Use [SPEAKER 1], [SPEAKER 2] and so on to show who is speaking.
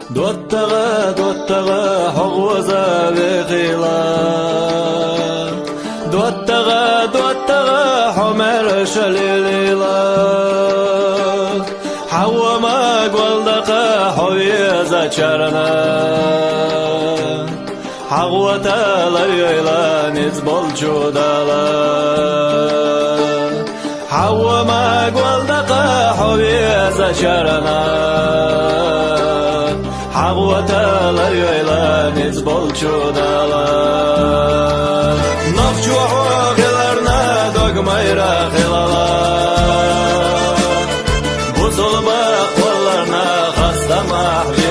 [SPEAKER 1] دوتغا حغوزا بغيلا دوتغا حمر شليلا حوا ما قولدقا حويزا چرنا حغوتا ليلا نزبول جودالا حوا ما قولدقا حويزا چرنا حغوتا ليلا نزبول جودالا نفجو حوغلرنا دogmayra خلala بوزulma kollarına hasta mahvi